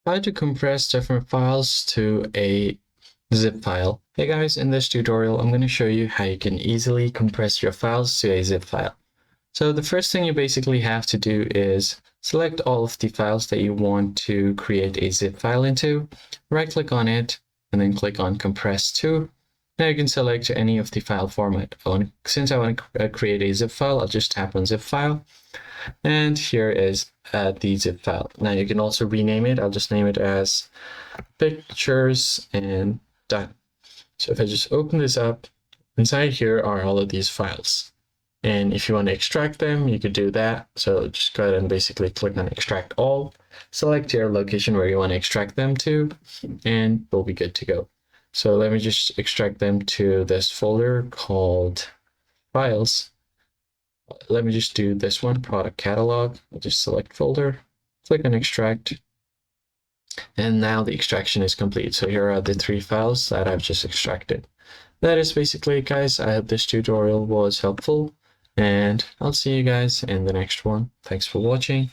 how to compress different files to a zip file. Hey guys, in this tutorial, I'm going to show you how you can easily compress your files to a zip file. So the first thing you basically have to do is select all of the files that you want to create a zip file into, right click on it, and then click on compress to. Now you can select any of the file format. Since I want to create a zip file, I'll just tap on zip file. And here is the zip file. Now you can also rename it. I'll just name it as pictures and done. So if I just open this up, inside here are all of these files. And if you want to extract them, you could do that. So just go ahead and basically click on extract all, select your location where you want to extract them to, and we'll be good to go. So let me just extract them to this folder called files. Let me just do this one, product catalog. I'll just select folder, click on extract, and now the extraction is complete. So here are the 3 files that I've just extracted. That is basically it, guys. I hope this tutorial was helpful, and I'll see you guys in the next one. Thanks for watching.